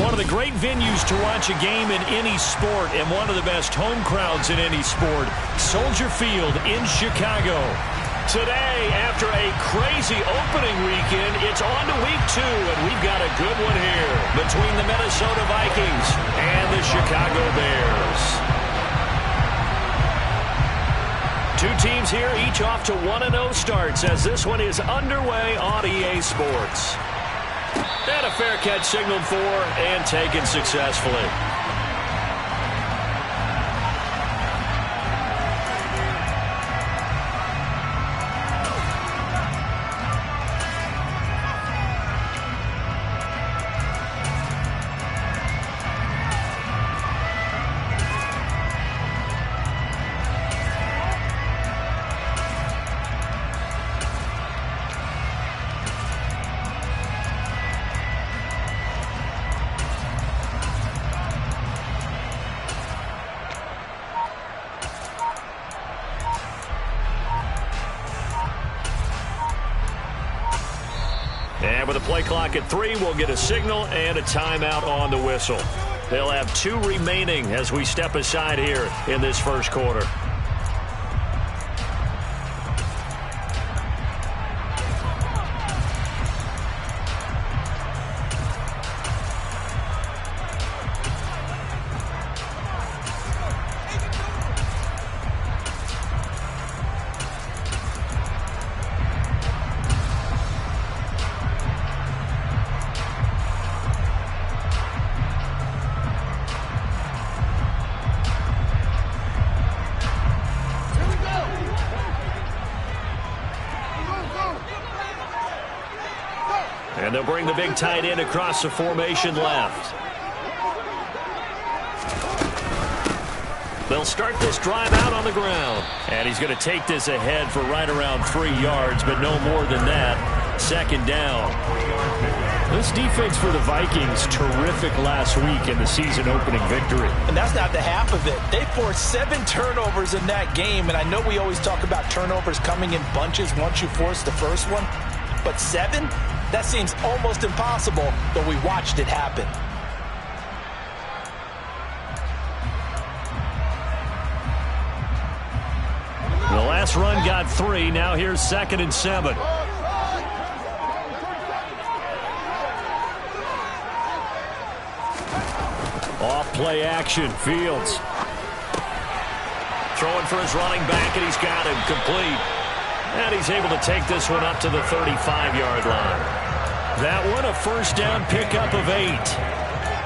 One of the great venues to watch a game in any sport and one of the best home crowds in any sport, Soldier Field in Chicago. Today, after a crazy opening weekend, it's on to week 2, and we've got a good one here between the Minnesota Vikings and the Chicago Bears. Two teams here, each off to 1-0 starts as this one is underway on EA Sports. And a fair catch signaled for and taken successfully. And with a play clock at 3, we'll get a signal and a timeout on the whistle. They'll have 2 remaining as we step aside here in this first quarter. And they'll bring the big tight end across the formation left. They'll start this drive out on the ground. And he's going to take this ahead for right around 3 yards, but no more than that. Second down. This defense for the Vikings, terrific last week in the season-opening victory. And that's not the half of it. They forced 7 turnovers in that game, and I know we always talk about turnovers coming in bunches once you force the first one, but 7? That seems almost impossible, but we watched it happen. The last run got 3. Now here's 2nd and 7. Off play action. Fields. Throwing for his running back, and he's got him complete. And he's able to take this one up to the 35-yard line. That one, a first down pickup of 8.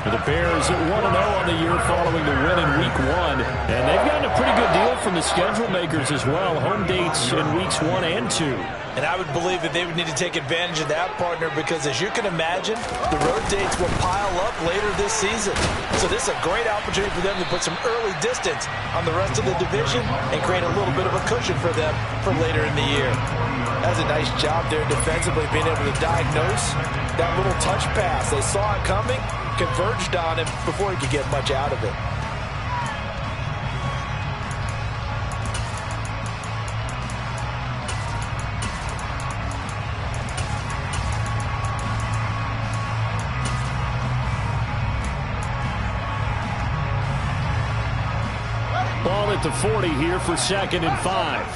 The Bears at 1-0 on the year following the win in Week 1. And they've gotten a pretty good deal from the schedule makers as well. Home dates in Weeks 1 and 2. And I would believe that they would need to take advantage of that, partner, because as you can imagine, the road dates will pile up later this season. So this is a great opportunity for them to put some early distance on the rest of the division and create a little bit of a cushion for them for later in the year. That's a nice job there defensively, being able to diagnose that little touch pass. They saw it coming, converged on him before he could get much out of it. Ball at the 40 here for 2nd and 5.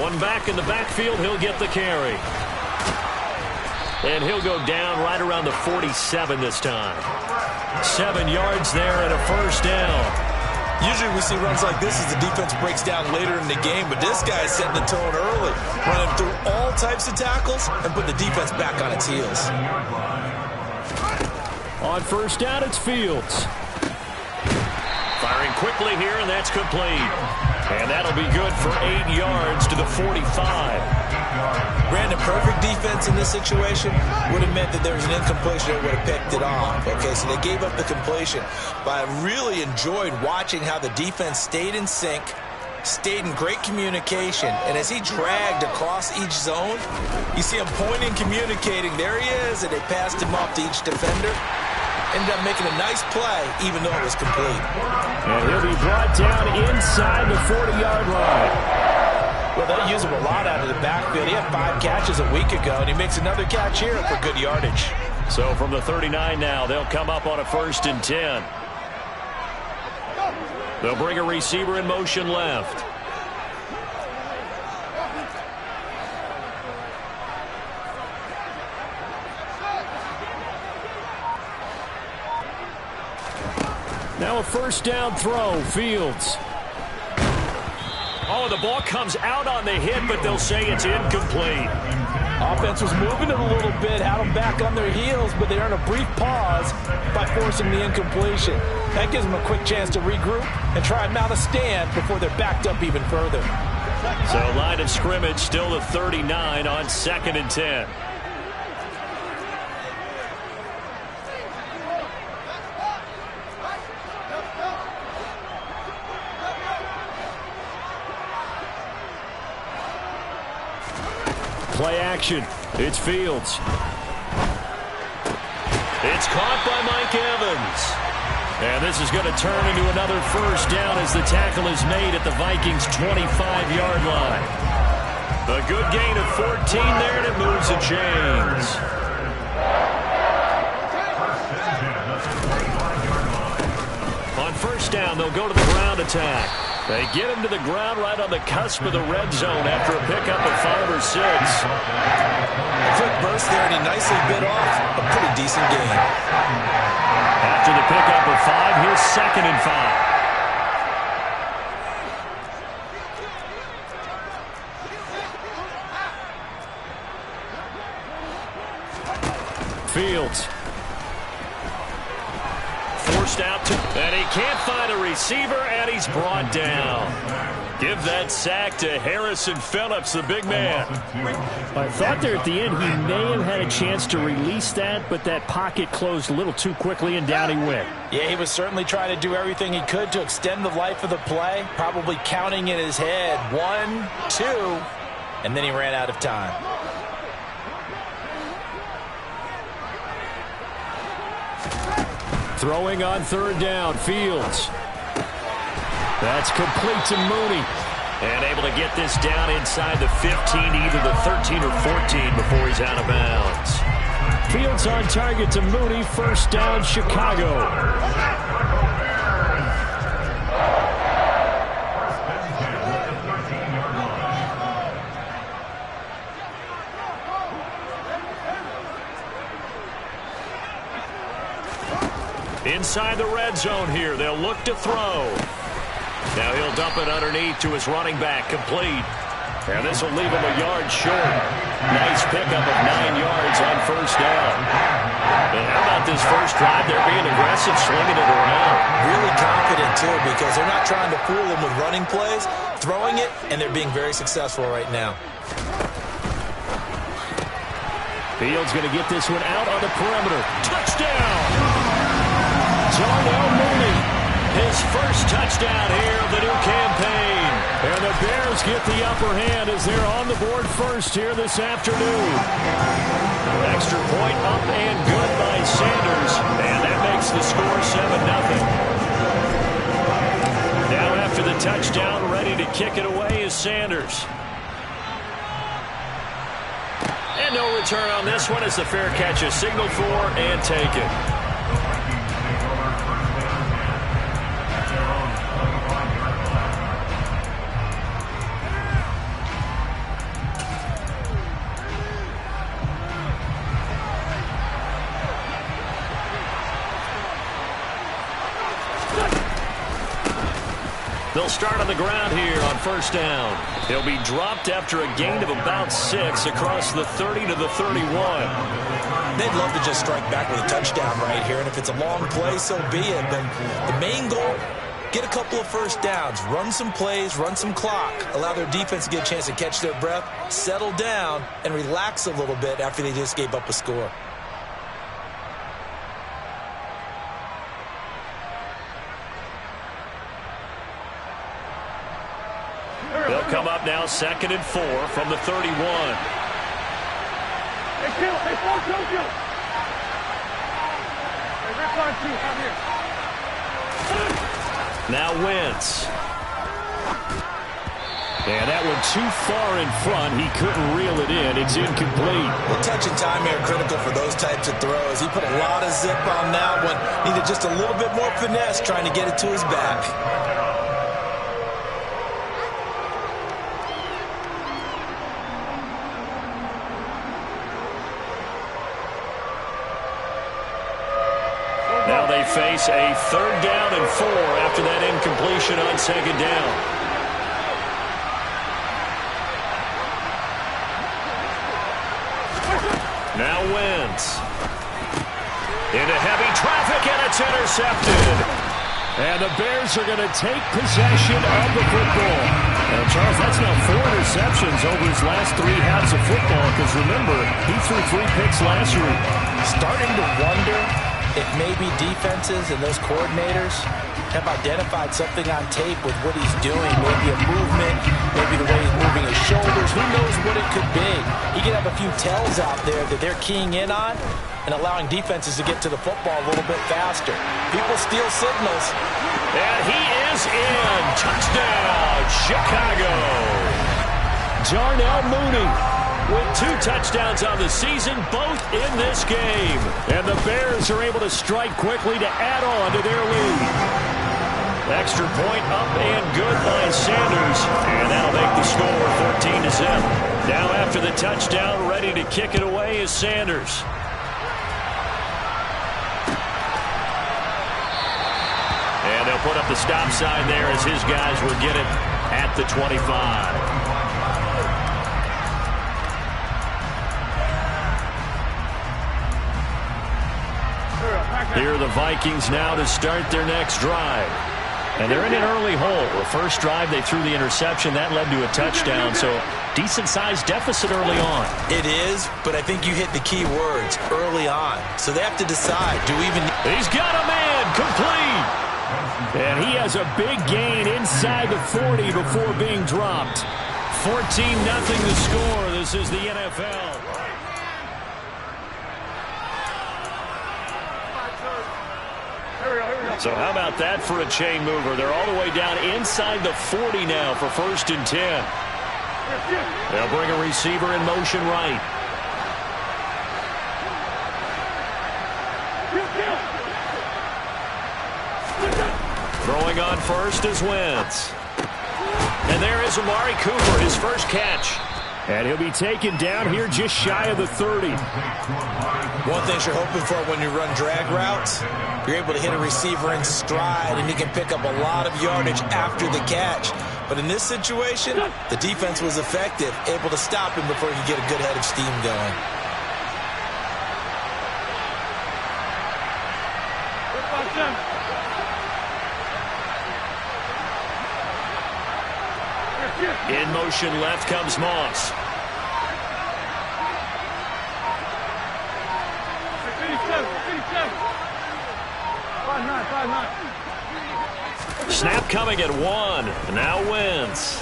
One back in the backfield, he'll get the carry. And he'll go down right around the 47 this time. 7 yards there and a first down. Usually we see runs like this as the defense breaks down later in the game, but this guy is setting the tone early, running through all types of tackles and put the defense back on its heels. On first down, it's Fields. Firing quickly here, and that's complete. And that'll be good for 8 yards to the 45. Brandon, perfect defense in this situation would have meant that there was an incompletion that would have picked it off. Okay, so they gave up the completion. But I really enjoyed watching how the defense stayed in sync, stayed in great communication, and as he dragged across each zone, you see him pointing, communicating. There he is, and they passed him off to each defender. Ended up making a nice play, even though it was complete. And he'll be brought down inside the 40-yard line. Well, they use him a lot out of the backfield. He had 5 catches a week ago, and he makes another catch here for good yardage. So from the 39 now, they'll come up on a 1st and 10. They'll bring a receiver in motion left. Now a 1st down throw, Fields. Oh, the ball comes out on the hit, but they'll say it's incomplete. Offense was moving it a little bit, had them back on their heels, but they earned a brief pause by forcing the incompletion. That gives them a quick chance to regroup and try and mount a stand before they're backed up even further. So line of scrimmage still the 39 on 2nd and 10. Play action. It's Fields. It's caught by Mike Evans. And this is going to turn into another 1st down as the tackle is made at the Vikings' 25-yard line. A good gain of 14 there, and it moves the chains. On 1st down, they'll go to the ground attack. They get him to the ground right on the cusp of the red zone after a pickup of 5 or 6. A quick burst there, and he nicely bit off a pretty decent gain. After the pickup of 5, here's 2nd and 5. Fields. Forced out to, and he can't find a receiver, and he's brought down. Give that sack to Harrison Phillips, the big man. I thought there at the end he may have had a chance to release that, but that pocket closed a little too quickly, and down he went. Yeah, he was certainly trying to do everything he could to extend the life of the play, probably counting in his head 1, 2, and then he ran out of time. Throwing on 3rd down, Fields. That's complete to Mooney. And able to get this down inside the 15, either the 13 or 14 before he's out of bounds. Fields on target to Mooney, 1st down, Chicago. Inside the red zone here, they'll look to throw. Now he'll dump it underneath to his running back, complete. And this will leave him a yard short. Nice pickup of 9 yards on 1st down. And how about this first drive? They're being aggressive, slinging it around. Really confident, too, because they're not trying to fool them with running plays, throwing it, and they're being very successful right now. Fields going to get this one out on the perimeter. Touchdown! Darnell Mooney, his first touchdown here of the new campaign. And the Bears get the upper hand as they're on the board first here this afternoon. Extra point up and good by Sanders. And that makes the score 7-0. Now after the touchdown, ready to kick it away is Sanders. And no return on this one as the fair catch is signaled for and taken. They'll start on the ground here on 1st down. He'll be dropped after a gain of about 6 across the 30 to the 31. They'd love to just strike back with a touchdown right here, and if it's a long play, so be it. But the main goal, get a couple of 1st downs, run some plays, run some clock, allow their defense to get a chance to catch their breath, settle down, and relax a little bit after they just gave up a score. They'll come up now 2nd and 4 from the 31. Now Wentz. And that one too far in front. He couldn't reel it in. It's incomplete. Well, touch and time are critical for those types of throws. He put a lot of zip on that one. Needed just a little bit more finesse trying to get it to his back. Now they face a 3rd down and 4 after that incompletion on 2nd down. Now Wentz. Into heavy traffic, and it's intercepted. And the Bears are going to take possession of the football. And Charles, that's now 4 interceptions over his last 3 halves of football. Because remember, he threw 3 picks last week. Starting to wonder if maybe defenses and those coordinators have identified something on tape with what he's doing. Maybe a movement, maybe the way he's moving his shoulders. Who knows what it could be? He could have a few tells out there that they're keying in on and allowing defenses to get to the football a little bit faster. People steal signals. And he is in. Touchdown, Chicago. Darnell Mooney with 2 touchdowns on the season, both in this game. And the Bears are able to strike quickly to add on to their lead. Extra point up and good by Sanders. And that'll make the score 13-0. Now after the touchdown, ready to kick it away is Sanders. And they'll put up the stop sign there as his guys will get it at the 25. Here are the Vikings now to start their next drive. And they're in an early hole. The first drive, they threw the interception. That led to a touchdown, so decent-sized deficit early on. It is, but I think you hit the key words, early on. So they have to decide, do we even... He's got a man, complete. And he has a big gain inside the 40 before being dropped. 14-0 the score. This is the NFL. So how about that for a chain mover? They're all the way down inside the 40 now for 1st and 10. They'll bring a receiver in motion right. Throwing on first is Wentz. And there is Amari Cooper, his first catch. And he'll be taken down here just shy of the 30. One thing you're hoping for when you run drag routes, you're able to hit a receiver in stride, and he can pick up a lot of yardage after the catch. But in this situation, the defense was effective, able to stop him before he could get a good head of steam going. In motion left comes Moss. Snap coming at 1. Now Wentz.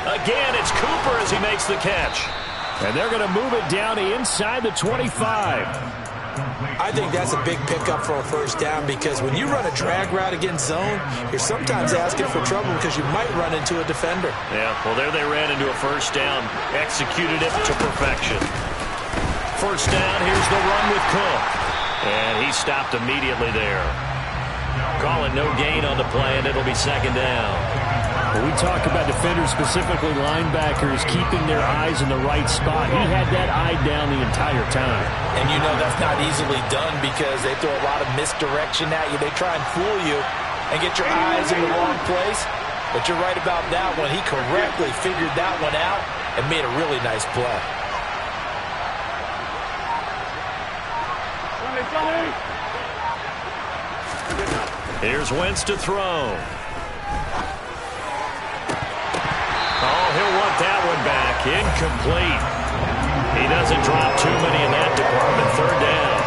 Again, it's Cooper as he makes the catch. And they're going to move it down to inside the 25. I think that's a big pickup for a first down, because when you run a drag route against zone, you're sometimes asking for trouble because you might run into a defender. Yeah, well, there they ran into a first down, executed it to perfection. First down, here's the run with Cook. And he stopped immediately there. Calling no gain on the play, and it'll be 2nd down. When we talk about defenders, specifically linebackers, keeping their eyes in the right spot, he had that eye down the entire time. And you know that's not easily done because they throw a lot of misdirection at you. They try and fool you and get your eyes in the wrong place. But you're right about that one. He correctly figured that one out and made a really nice play. Here's Wentz to throw. Oh, he'll want that one back. Incomplete. He doesn't drop too many in that department. 3rd down.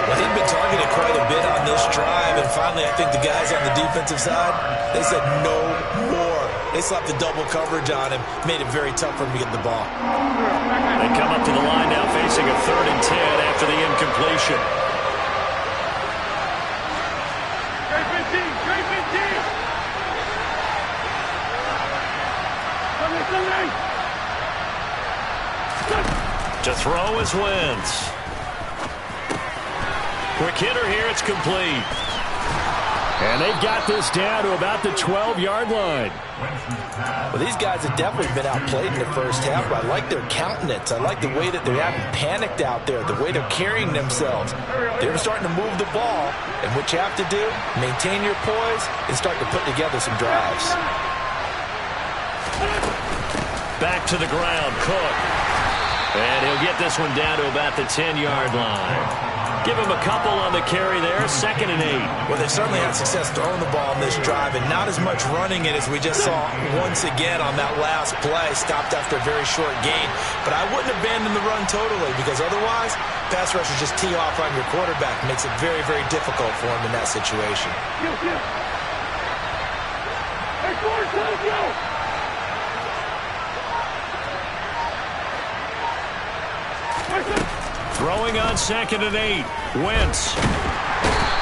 Well, he'd been targeted quite a bit on this drive, and finally I think the guys on the defensive side, they said no more. They slapped the double coverage on him, made it very tough for him to get the ball. They come up to the line now facing a 3rd and 10 after the incompletion. is Wentz. Quick hitter here. It's complete. And they've got this down to about the 12-yard line. Well, these guys have definitely been outplayed in the first half, but I like their countenance. I like the way that they haven't panicked out there, the way they're carrying themselves. They're starting to move the ball, and what you have to do, maintain your poise and start to put together some drives. Back to the ground, Cook. And he'll get this one down to about the 10-yard line. Give him a couple on the carry there, 2nd and 8. Well, they've certainly had success throwing the ball on this drive, and not as much running it as we just saw once again on that last play. Stopped after a very short gain. But I wouldn't abandon the run totally, because otherwise, pass rushers just tee off on your quarterback. Makes it very, very difficult for him in that situation. Throwing on 2nd and 8. Wentz.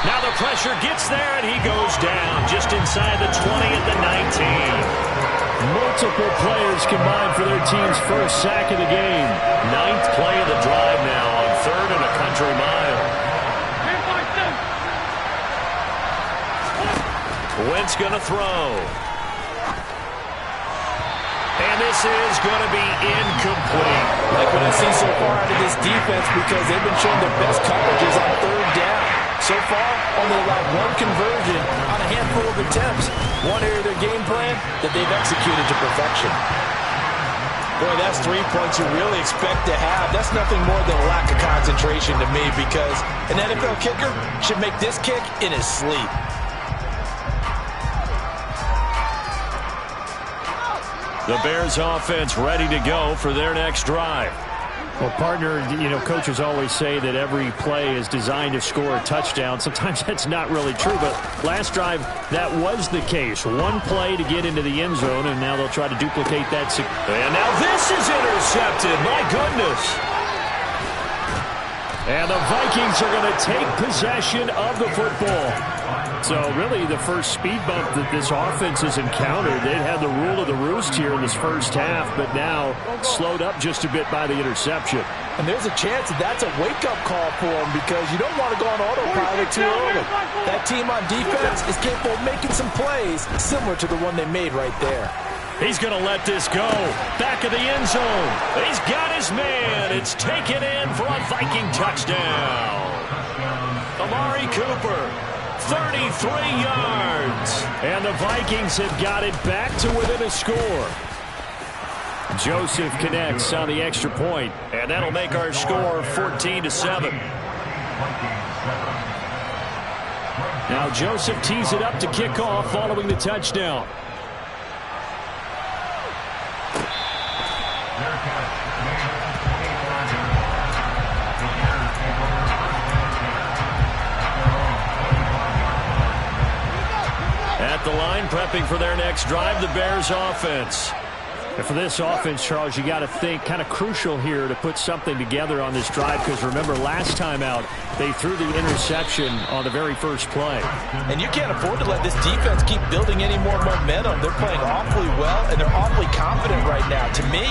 Now the pressure gets there, and he goes down just inside the 20 at the 19. Multiple players combined for their team's first sack of the game. 9th play of the drive now on 3rd and a country mile. Wentz going to throw. And this is going to be incomplete. Like what I've seen so far out of this defense, because they've been showing their best coverages on 3rd down. So far, only allowed 1 conversion on a handful of attempts. One area of their game plan that they've executed to perfection. Boy, that's 3 points you really expect to have. That's nothing more than a lack of concentration to me, because an NFL kicker should make this kick in his sleep. The Bears offense ready to go for their next drive. Well, partner, coaches always say that every play is designed to score a touchdown. Sometimes that's not really true, but last drive, that was the case. 1 play to get into the end zone, and now they'll try to duplicate that. And now this is intercepted. My goodness. And the Vikings are going to take possession of the football. So really the first speed bump that this offense has encountered. They'd had the rule of the roost here in this first half, but now slowed up just a bit by the interception. And there's a chance that that's a wake-up call for them, because you don't want to go on autopilot too early. That team on defense is capable of making some plays similar to the one they made right there. He's going to let this go. Back of the end zone. He's got his man. It's taken in for a Viking touchdown. Amari Cooper. 33 yards. And the Vikings have got it back to within a score. Joseph connects on the extra point. And that'll make our score 14-7. Now Joseph tees it up to kick off following the touchdown. At the line, prepping for their next drive, the Bears offense. And for this offense, Charles, you got to think kind of crucial here to put something together on this drive, because remember last time out they threw the interception on the very first play. And you can't afford to let this defense keep building any more momentum. They're playing awfully well, and they're awfully confident right now. To me,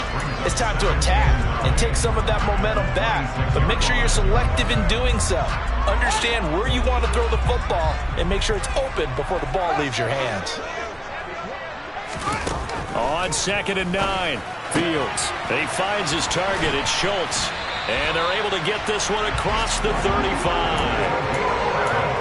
it's time to attack and take some of that momentum back, but make sure you're selective in doing so. Understand where you want to throw the football and make sure it's open before the ball leaves your hands. On 2nd and 9, Fields. He finds his target. It's Schultz. And they're able to get this one across the 35.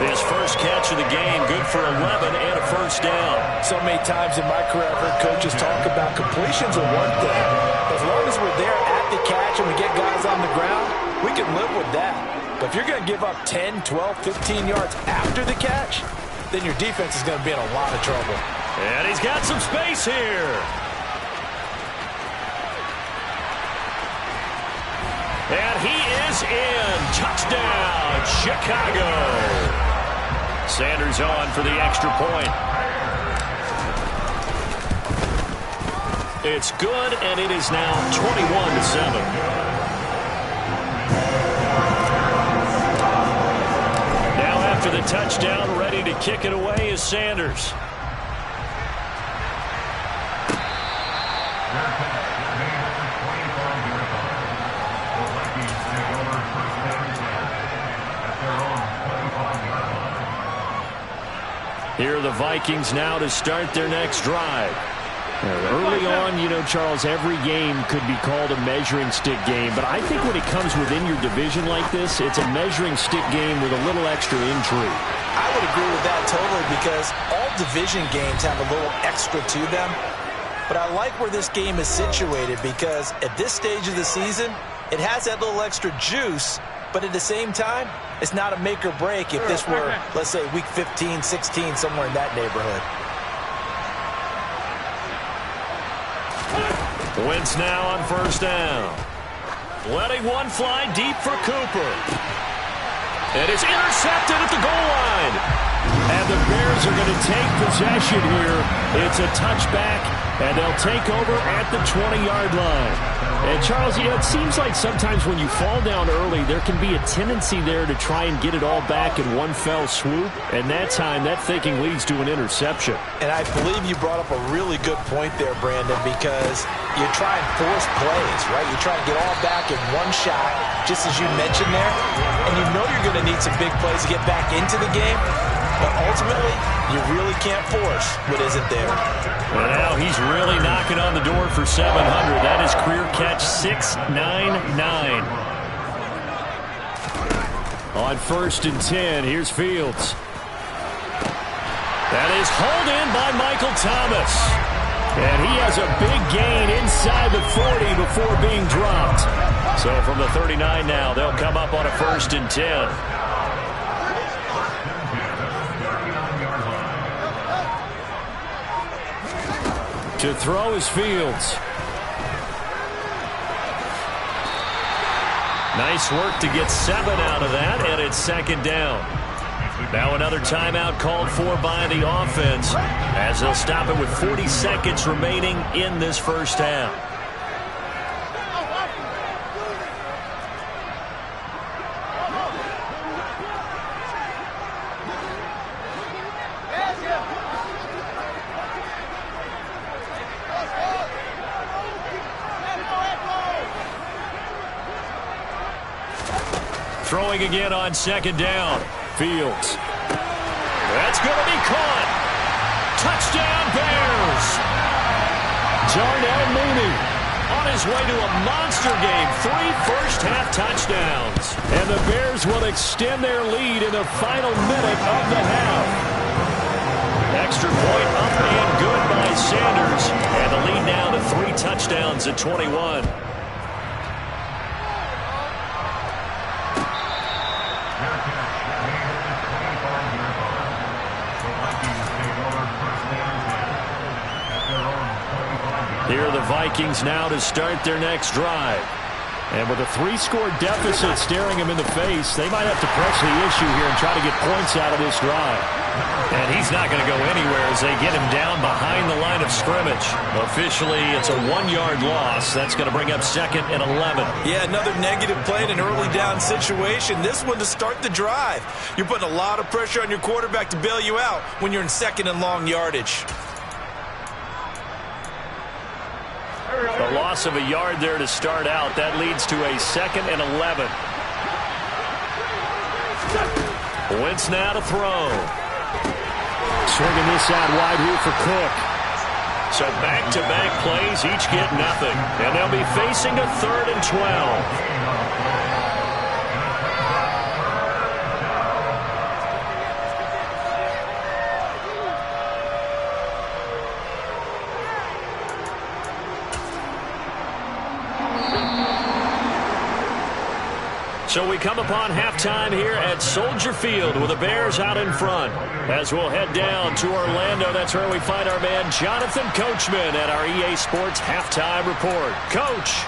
His first catch of the game, good for 11 and a first down. So many times in my career, I've heard coaches talk about completions are one thing. As long as we're there at the catch and we get guys on the ground, we can live with that. But if you're going to give up 10, 12, 15 yards after the catch, then your defense is going to be in a lot of trouble. And he's got some space here. And he is in. Touchdown, Chicago. Sanders on for the extra point. It's good, and it is now 21-7. After the touchdown, ready to kick it away is Sanders. Here are the Vikings now to start their next drive. Early on, you know, Charles, every game could be called a measuring stick game. But I think when it comes within your division like this, it's a measuring stick game with a little extra intrigue. I would agree with that totally, because all division games have a little extra to them. But I like where this game is situated, because at this stage of the season, it has that little extra juice. But at the same time, it's not a make or break if this were, let's say, week 15, 16, somewhere in that neighborhood. Wentz now on first down. Letting one fly deep for Cooper. It is intercepted at the goal line. And the Bears are going to take possession here. It's a touchback, and they'll take over at the 20-yard line. And, Charles, you know, it seems like sometimes when you fall down early, there can be a tendency there to try and get it all back in one fell swoop. And that time, that thinking leads to an interception. And I believe you brought up a really good point there, Brandon, because you try and force plays, right? You try and get all back in one shot, just as you mentioned there. And you know you're going to need some big plays to get back into the game. But ultimately, you really can't force what isn't there. Well, now he's really knocking on the door for 700. That is career catch 699. On first and 10, here's Fields. That is hauled in by Michael Thomas. And he has a big gain inside the 40 before being dropped. So from the 39 now, they'll come up on a first and 10. To throw is Fields. Nice work to get 7 out of that, and it's second down. Now another timeout called for by the offense, as they'll stop it with 40 seconds remaining in this first half. Throwing again on second down. Fields. That's going to be caught. Touchdown, Bears. Darnell Mooney on his way to a monster game. 3 first-half touchdowns. And the Bears will extend their lead in the final minute of the half. Extra point up and good by Sanders. And the lead now to 3 touchdowns at 21. Here are the Vikings now to start their next drive. And with a 3-score deficit staring him in the face, they might have to press the issue here and try to get points out of this drive. And he's not going to go anywhere as they get him down behind the line of scrimmage. Officially, it's a 1-yard loss. That's going to bring up second and 11. Yeah, another negative play in an early down situation. This one to start the drive. You're putting a lot of pressure on your quarterback to bail you out when you're in second and long yardage. The loss of a yard there to start out. That leads to a second and 11. Wentz now to throw. Swinging this out wide here for Cook. So back-to-back plays, each get nothing. And they'll be facing a 3rd and 12. So we come upon halftime here at Soldier Field with the Bears out in front. As we'll head down to Orlando, that's where we find our man Jonathan Coachman at our EA Sports Halftime Report. Coach.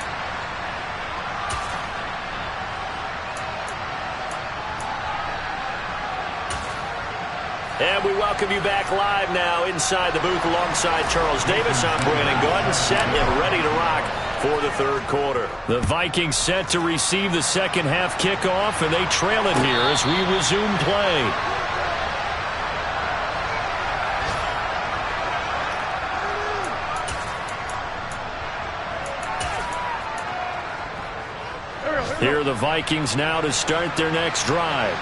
And we welcome you back live now inside the booth alongside Charles Davis. I'm Brandon Gordon, set and ready to rock for the third quarter. The Vikings set to receive the second half kickoff, and they trail it here as we resume play. Here are the Vikings now to start their next drive.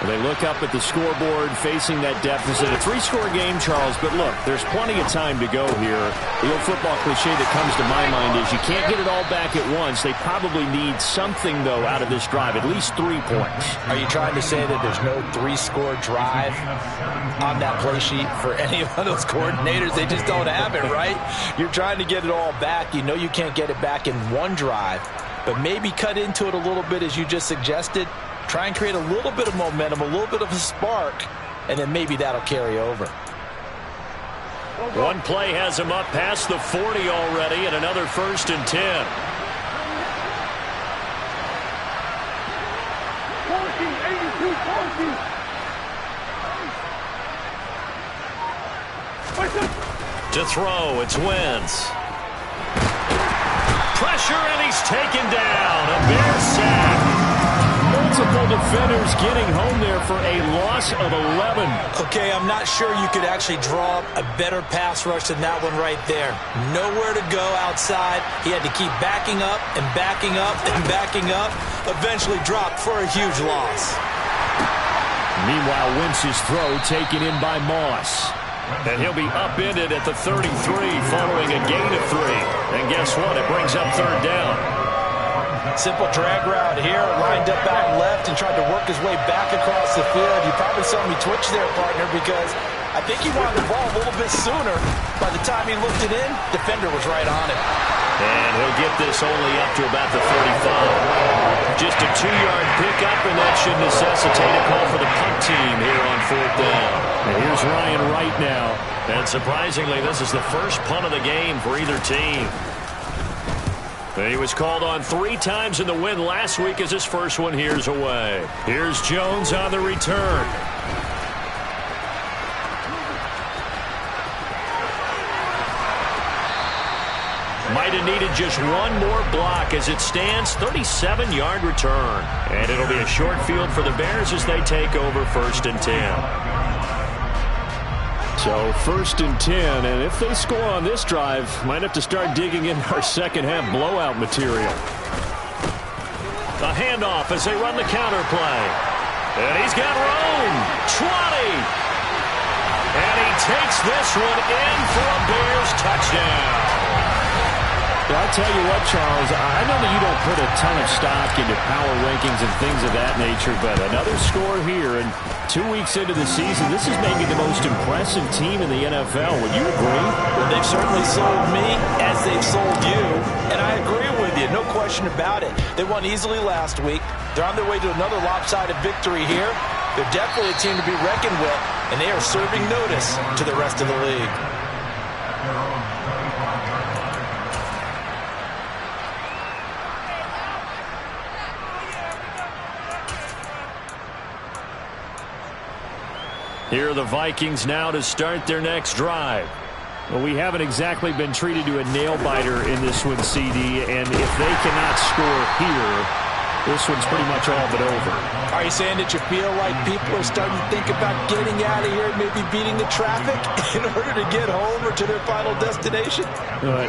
They look up at the scoreboard facing that deficit. A 3-score game, Charles, but look, there's plenty of time to go here. The old football cliche that comes to my mind is you can't get it all back at once. They probably need something, though, out of this drive, at least 3 points. Are you trying to say that there's no 3-score drive on that play sheet for any of those coordinators? They just don't have it, right? You're trying to get it all back. You know you can't get it back in one drive, but maybe cut into it a little bit as you just suggested. Try and create a little bit of momentum, a little bit of a spark, and then maybe that'll carry over. One play has him up past the 40 already, and another 1st and 10. To throw, it's Wentz. Pressure, and he's taken down. A Bear sack. Multiple defenders getting home there for a loss of 11. Okay, I'm not sure you could actually draw up a better pass rush than that one right there. Nowhere to go outside. He had to keep backing up and backing up and backing up. Eventually dropped for a huge loss. Meanwhile, Wentz's throw taken in by Moss. And he'll be upended at the 33 following a gain of 3. And guess what? It brings up 3rd down. Simple drag route here, lined up out left and tried to work his way back across the field. You probably saw me twitch there, partner, because I think he wanted the ball a little bit sooner. By the time he looked it in, defender was right on it. And he'll get this only up to about the 35. Just a 2-yard pickup, and that should necessitate a call for the punt team here on 4th down. And here's Ryan right now. And surprisingly, this is the first punt of the game for either team. He was called on 3 times in the win last week as his first one here's away. Here's Jones on the return. Might have needed just one more block as it stands, 37-yard return. And it'll be a short field for the Bears as they take over 1st and 10. So 1st and 10, and if they score on this drive, might have to start digging in our second-half blowout material. A handoff as they run the counter play. And he's got room. 20. And he takes this one in for a Bears touchdown. Well, I'll tell you what, Charles, I know that you don't put a ton of stock into power rankings and things of that nature, but another score here, and 2 weeks into the season, this is maybe the most impressive team in the NFL. Would you agree? Well, they've certainly sold me as they've sold you, and I agree with you, no question about it. They won easily last week. They're on their way to another lopsided victory here. They're definitely a team to be reckoned with, and they are serving notice to the rest of the league. Here are the Vikings now to start their next drive. Well, we haven't exactly been treated to a nail-biter in this one, CD, and if they cannot score here, this one's pretty much all but over. Are you saying that you feel like people are starting to think about getting out of here, maybe beating the traffic in order to get home or to their final destination?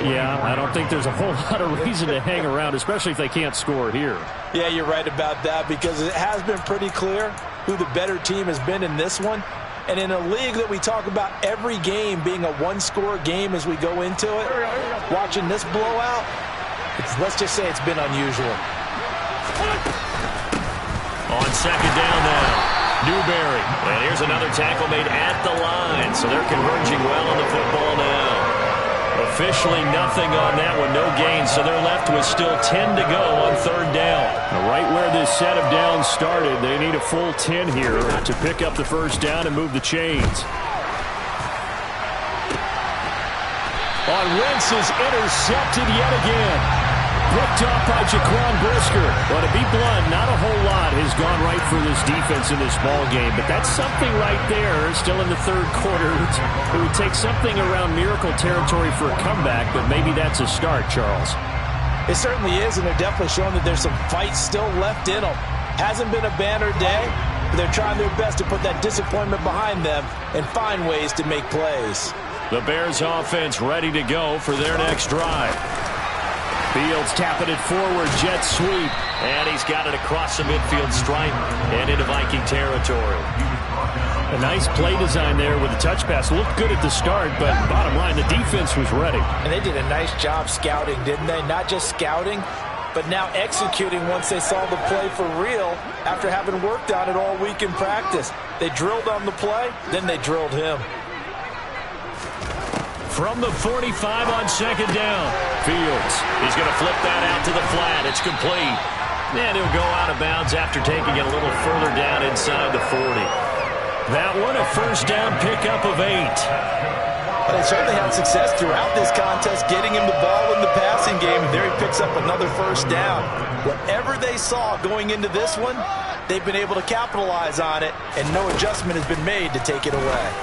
Yeah, I don't think there's a whole lot of reason to hang around, especially if they can't score here. Yeah, you're right about that, because it has been pretty clear who the better team has been in this one. And in a league that we talk about every game being a one-score game as we go into it, watching this blowout, let's just say it's been unusual. On 2nd down now, Newberry. And here's another tackle made at the line, so they're converging well on the football now. Officially nothing on that one, no gain, so they're left with still 10 to go on 3rd down. Right where this set of downs started, they need a full 10 here to pick up the 1st down and move the chains. On Wentz is intercepted yet again. Picked off by Jaquan Brisker. Well, to be blunt, not a whole lot has gone right for this defense in this ball game, but that's something right there. Still in the 3rd quarter. It would take something around miracle territory for a comeback, but maybe that's a start, Charles. It certainly is, and they're definitely showing that there's some fight still left in them. Hasn't been a banner day, but they're trying their best to put that disappointment behind them and find ways to make plays. The Bears offense ready to go for their next drive. Fields tapping it forward, jet sweep. And he's got it across the midfield stripe and into Viking territory. A nice play design there with the touch pass. Looked good at the start, but bottom line, the defense was ready. And they did a nice job scouting, didn't they? Not just scouting, but now executing once they saw the play for real after having worked on it all week in practice. They drilled on the play, then they drilled him. From the 45 on second down. Fields. He's going to flip that out to the flat. It's complete. And he'll go out of bounds after taking it a little further down inside the 40. That one a first down pickup of 8. But they certainly had success throughout this contest getting him the ball in the passing game. And there he picks up another first down. Whatever they saw going into this one, they've been able to capitalize on it, and no adjustment has been made to take it away.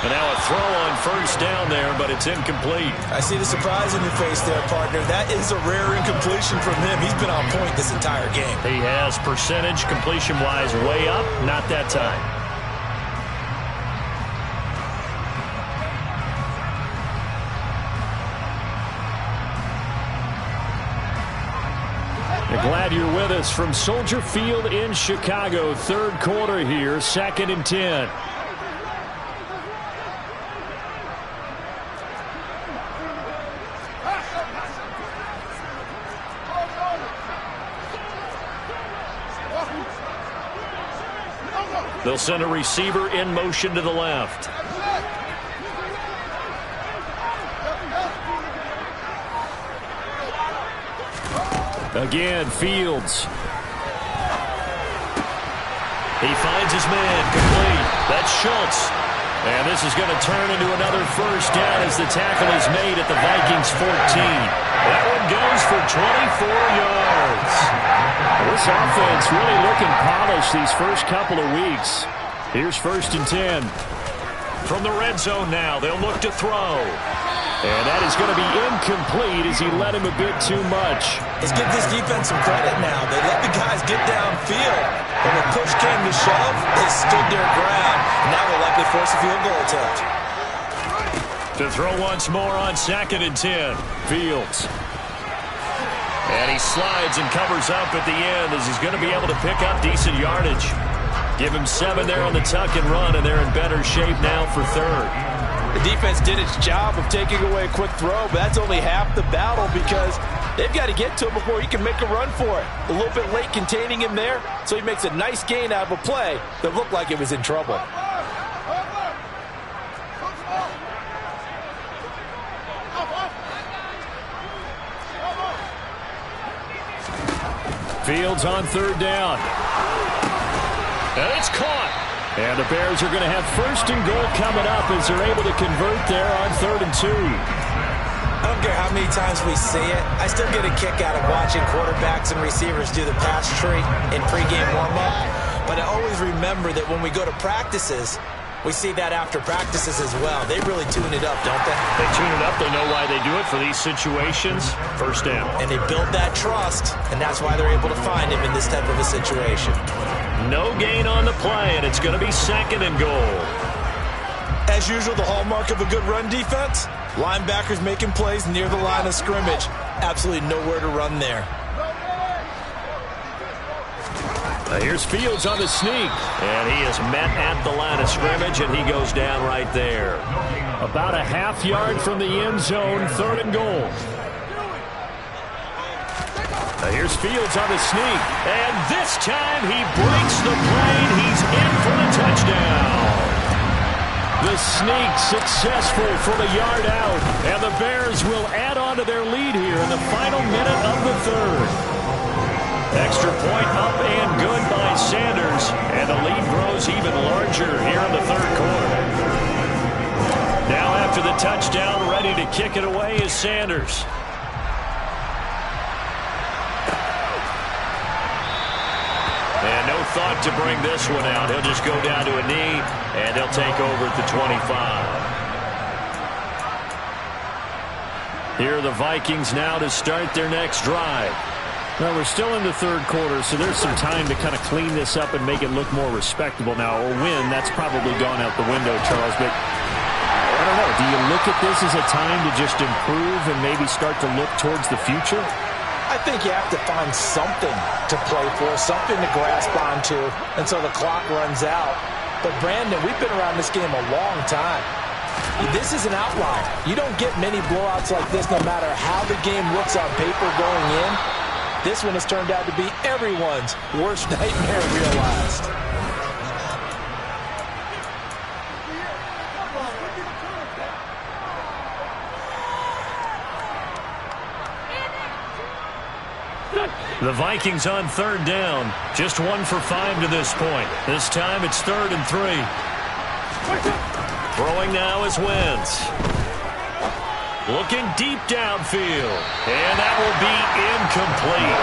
And now a throw on first down there, but it's incomplete. I see the surprise in your face there, partner. That is a rare incompletion from him. He's been on point this entire game. He has percentage completion-wise way up, not that time. Glad you're with us from Soldier Field in Chicago. Third quarter here, 2nd and 10. They'll send a receiver in motion to the left. Again, Fields. He finds his man, complete. That's Schultz. And this is going to turn into another first down as the tackle is made at the Vikings 14. That one goes for 24 yards. This offense really looking polished these first couple of weeks. Here's 1st and 10. From the red zone now, they'll look to throw. And that is going to be incomplete as he led him a bit too much. Let's give this defense some credit now. They let the guys get downfield. When the push came to shove, they stood their ground. And now they'll likely force a field goal attempt. To throw once more on 2nd and 10. Fields. And he slides and covers up at the end as he's going to be able to pick up decent yardage. Give him 7 there on the tuck and run, and they're in better shape now for 3rd. The defense did its job of taking away a quick throw, but that's only half the battle because they've got to get to him before he can make a run for it. A little bit late containing him there, so he makes a nice gain out of a play that looked like it was in trouble. Fields on 3rd down. And it's caught. And the Bears are going to have 1st and goal coming up as they're able to convert there on 3rd and 2. I don't care how many times we see it. I still get a kick out of watching quarterbacks and receivers do the pass tree in pregame warm-up. But I always remember that when we go to practices, we see that after practices as well. They really tune it up, don't they? They tune it up. They know why they do it for these situations. 1st down. And they build that trust, and that's why they're able to find him in this type of a situation. No gain on the play, and it's going to be 2nd and goal. As usual, the hallmark of a good run defense, linebackers making plays near the line of scrimmage. Absolutely nowhere to run there. Here's Fields on the sneak, and he is met at the line of scrimmage, and he goes down right there. About a half yard from the end zone, 3rd and goal. Here's Fields on the sneak, and this time he breaks the plane. He's in for the touchdown. The sneak successful from a yard out, and the Bears will add on to their lead here in the final minute of the 3rd. Extra point up and good by Sanders, and the lead grows even larger here in the 3rd quarter. Now after the touchdown, ready to kick it away is Sanders. And no thought to bring this one out. He'll just go down to a knee, and they'll take over at the 25. Here are the Vikings now to start their next drive. Well, we're still in the 3rd quarter, so there's some time to kind of clean this up and make it look more respectable. Now, a win, that's probably gone out the window, Charles, but I don't don't know. Do you look at this as a time to just improve and maybe start to look towards the future? I think you have to find something to play for, something to grasp onto until the clock runs out. But, Brandon, we've been around this game a long time. This is an outlier. You don't get many blowouts like this no matter how the game looks on paper going in. This one has turned out to be everyone's worst nightmare realized. The Vikings on third down. Just 1 for 5 to this point. This time it's 3rd and 3. Throwing now is Wentz. Looking deep downfield. And that will be incomplete.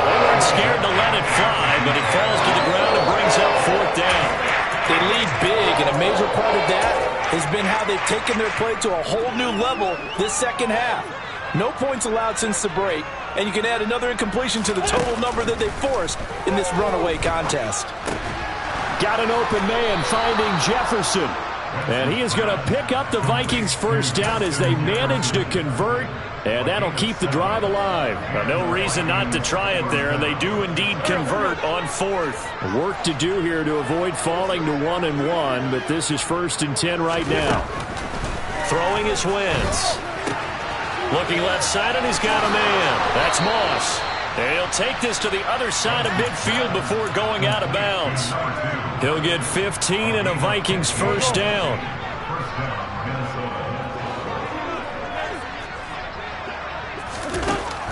They weren't scared to let it fly, but it falls to the ground and brings up 4th down. They lead big, and a major part of that has been how they've taken their play to a whole new level this second half. No points allowed since the break, and you can add another incompletion to the total number that they forced in this runaway contest. Got an open man finding Jefferson. And he is going to pick up the Vikings' first down as they manage to convert, and that'll keep the drive alive. No reason not to try it there, and they do indeed convert on 4th. Work to do here to avoid falling to 1-1, but this is 1st and 10 right now. Throwing is Wentz. Looking left side, and he's got a man. That's Moss. And he'll take this to the other side of midfield before going out of bounds. He'll get 15 and a Vikings first down.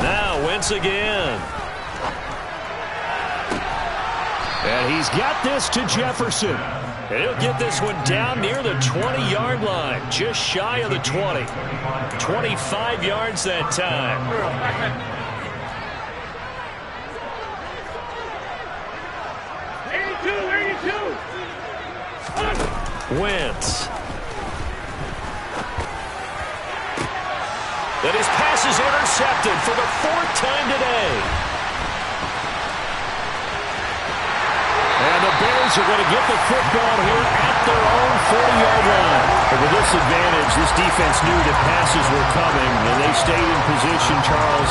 Now Wentz again. And he's got this to Jefferson. And he'll get this one down near the 20-yard line, just shy of the 20. 25 yards that time. Wentz. And his pass is intercepted for the 4th time today. And the Bears are going to get the football here at their own 40-yard line. And with this advantage, this defense knew that passes were coming, and they stayed in position, Charles,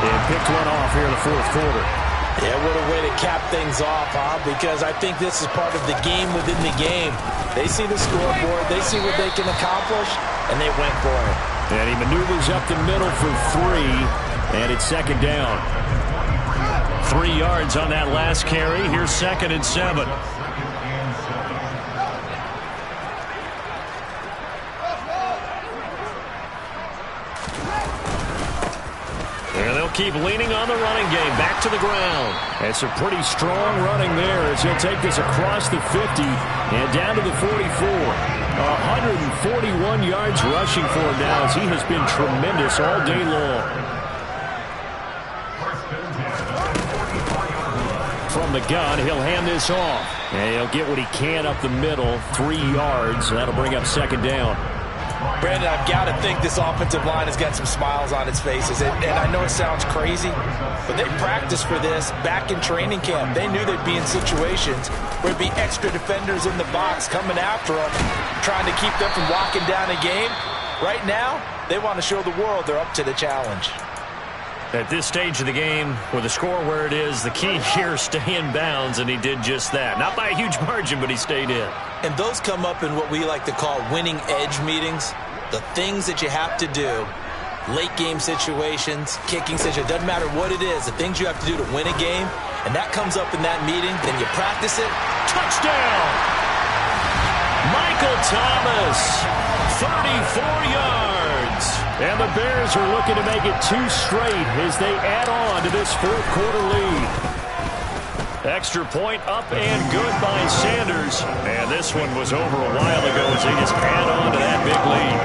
and picked one off here in the 4th quarter. Yeah, what a way to cap things off, huh? Because I think this is part of the game within the game. They see the scoreboard, they see what they can accomplish, and they went for it. And he maneuvers up the middle for 3, and it's 2nd down. 3 yards on that last carry. Here's 2nd and 7. And they'll keep leaning on the running game. Back to the ground. It's a pretty strong running there as he'll take this across the 50 and down to the 44. 141 yards rushing for him now as he has been tremendous all day long. From the gun, he'll hand this off. And he'll get what he can up the middle. 3 yards. That'll bring up 2nd down. Brandon, I've got to think this offensive line has got some smiles on its faces. And I know it sounds crazy, but they practiced for this back in training camp. They knew they'd be in situations where there'd be extra defenders in the box coming after them, trying to keep them from walking down a game. Right now, they want to show the world they're up to the challenge. At this stage of the game, with the score where it is, the key here is stay in bounds, and he did just that. Not by a huge margin, but he stayed in. And those come up in what we like to call winning edge meetings. The things that you have to do, late game situations, kicking situations, doesn't matter what it is, the things you have to do to win a game, and that comes up in that meeting, then you practice it. Touchdown! Michael Thomas, 34 yards. And the Bears are looking to make it 2 straight as they add on to this 4th quarter lead. Extra point up and good by Sanders. And this one was over a while ago as they just add on to that big lead.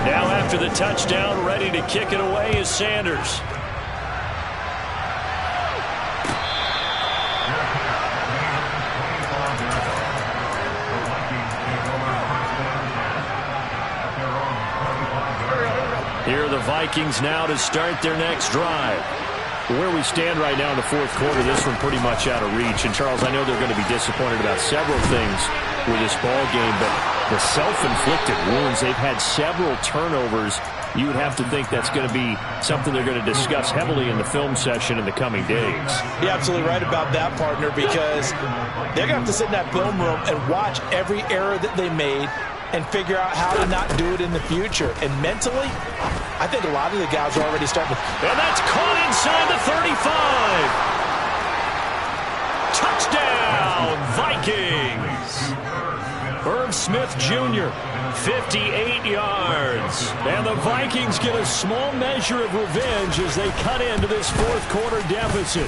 Now after the touchdown, ready to kick it away is Sanders. Here are the Vikings now to start their next drive. Where we stand right now in the fourth quarter, this one pretty much out of reach. And, Charles, I know they're going to be disappointed about several things with this ball game, but the self-inflicted wounds, they've had several turnovers. You would have to think that's going to be something they're going to discuss heavily in the film session in the coming days. You're absolutely right about that, partner, because they're going to have to sit in that film room and watch every error that they made and figure out how to not do it in the future. And mentally, I think a lot of the guys are already starting to... And that's caught inside the 35. Touchdown, Vikings. Irv Smith Jr., 58 yards. And the Vikings get a small measure of revenge as they cut into this fourth quarter deficit.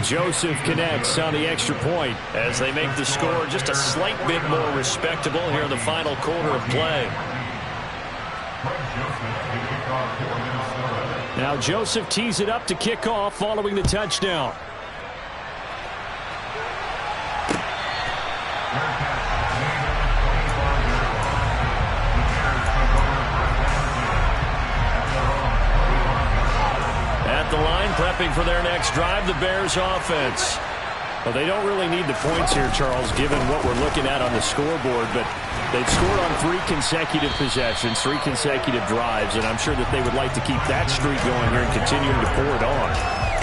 Joseph connects on the extra point as they make the score just a slight bit more respectable here in the final quarter of play. Now Joseph tees it up to kick off following the touchdown. The line prepping for their next drive, the Bears offense. Well, they don't really need the points here, Charles, given what we're looking at on the scoreboard, but they've scored on 3 consecutive possessions, 3 consecutive drives, and I'm sure that they would like to keep that streak going here and continuing to pour it on.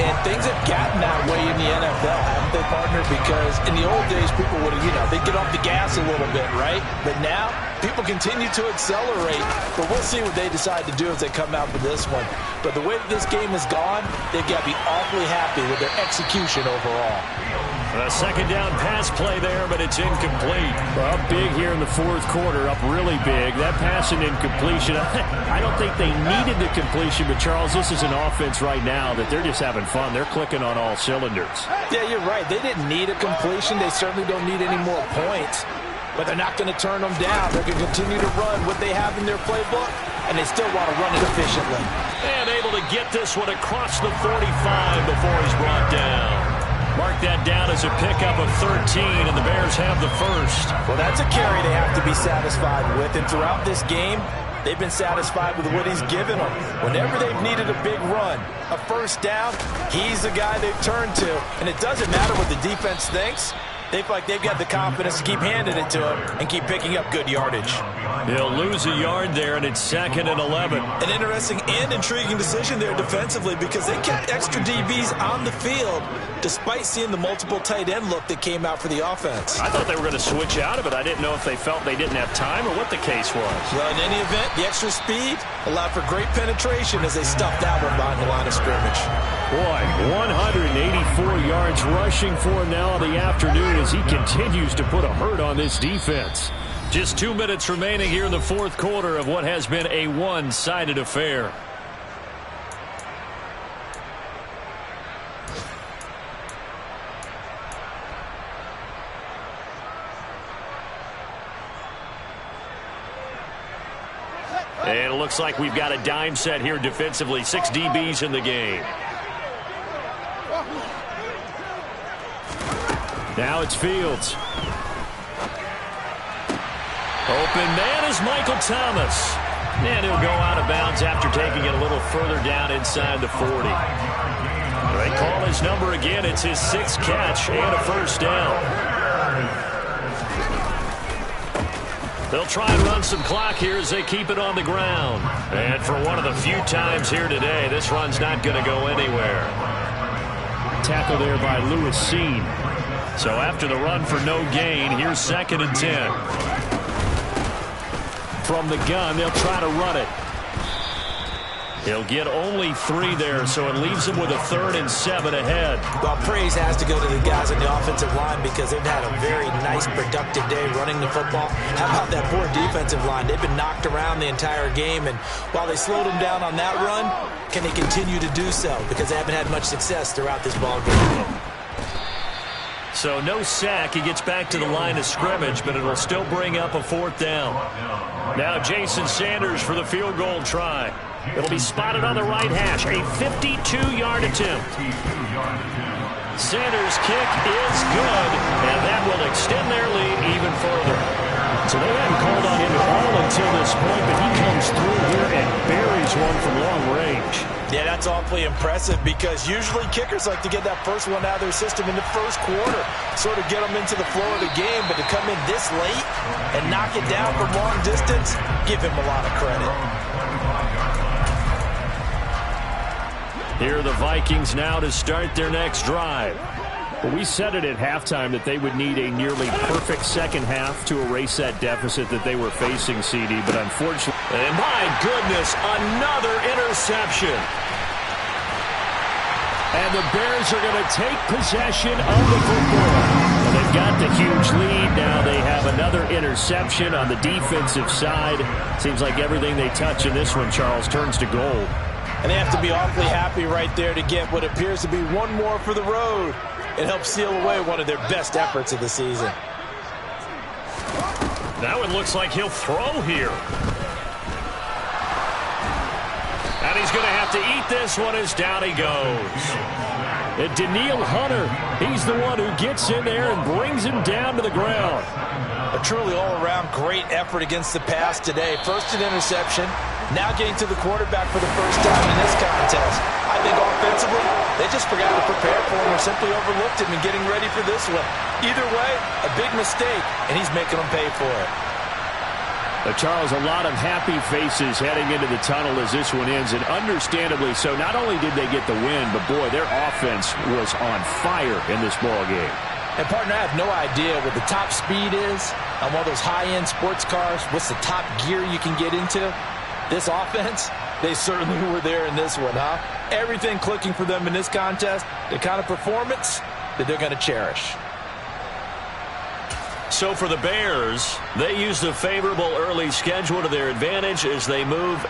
And things have gotten that way in the NFL, haven't they, partner? Because in the old days, people would have, they'd get off the gas a little bit, right? But now, people continue to accelerate. But we'll see what they decide to do as they come out for this one. But the way that this game has gone, they've got to be awfully happy with their execution overall. A second down pass play there, but it's incomplete. Well, big here in the fourth quarter, up really big. That pass and incompletion, I don't think they needed the completion, but Charles, this is an offense right now that they're just having fun. They're clicking on all cylinders. Yeah, you're right. They didn't need a completion. They certainly don't need any more points, but they're not going to turn them down. They're going to continue to run what they have in their playbook, and they still want to run it efficiently. And able to get this one across the 45 before he's brought down. Mark that down as a pickup of 13, and the Bears have the first. Well, that's a carry they have to be satisfied with, and throughout this game, they've been satisfied with what he's given them. Whenever they've needed a big run, a first down, he's the guy they've turned to, and it doesn't matter what the defense thinks. They feel like they've got the confidence to keep handing it to him and keep picking up good yardage. He'll lose a yard there, and it's 2nd and 11. An interesting and intriguing decision there defensively because they kept extra DBs on the field despite seeing the multiple tight end look that came out for the offense. I thought they were going to switch out of it. I didn't know if they felt they didn't have time or what the case was. Well, in any event, the extra speed allowed for great penetration as they stuffed that one behind the line of scrimmage. Boy, 184 yards rushing for him now in the afternoon as he continues to put a hurt on this defense. Just 2 minutes remaining here in the fourth quarter of what has been a one-sided affair. And it looks like we've got a dime set here defensively. 6 DBs in the game. Now it's Fields. Open man is Michael Thomas. And he'll go out of bounds after taking it a little further down inside the 40. They call his number again. It's his 6th catch and a first down. They'll try and run some clock here as they keep it on the ground. And for one of the few times here today, this run's not going to go anywhere. Tackle there by Lewis Seen. So after the run for no gain, here's 2nd and 10. From the gun, they'll try to run it. He'll get only 3 there, so it leaves him with a 3rd and 7 ahead. Well, praise has to go to the guys on the offensive line because they've had a very nice, productive day running the football. How about that poor defensive line? They've been knocked around the entire game, and while they slowed them down on that run, can they continue to do so? Because they haven't had much success throughout this ball game. So no sack. He gets back to the line of scrimmage, but it'll still bring up a 4th down. Now Jason Sanders for the field goal try. It'll be spotted on the right hash. A 52-yard attempt. Sanders' kick is good, and that will extend their lead even further. So they hadn't called on him at all until this point, but he comes through here and buries one from long range. Yeah, that's awfully impressive because usually kickers like to get that first one out of their system in the first quarter, sort of get them into the flow of the game, but to come in this late and knock it down from long distance, give him a lot of credit. Here are the Vikings now to start their next drive. Well, we said it at halftime that they would need a nearly perfect second half to erase that deficit that they were facing, CD, but unfortunately... And my goodness, another interception. And the Bears are going to take possession of the football. Well, they've got the huge lead. Now they have another interception on the defensive side. Seems like everything they touch in this one, Charles, turns to gold. And they have to be awfully happy right there to get what appears to be one more for the road. It helps seal away one of their best efforts of the season. Now it looks like he'll throw here. And he's going to have to eat this one as down he goes. And Daniil Hunter, he's the one who gets in there and brings him down to the ground. A truly all-around great effort against the pass today. First an interception, now getting to the quarterback for the first time in this contest. I think offensively, they just forgot to prepare for him or simply overlooked him in getting ready for this one. Either way, a big mistake, and he's making them pay for it. Charles, a lot of happy faces heading into the tunnel as this one ends, and understandably so. Not only did they get the win, but boy, their offense was on fire in this ball game. And partner, I have no idea what the top speed is on one of those high-end sports cars. What's the top gear you can get into? This offense, they certainly were there in this one, huh? Everything clicking for them in this contest, the kind of performance that they're going to cherish. So for the Bears, they used a favorable early schedule to their advantage as they move.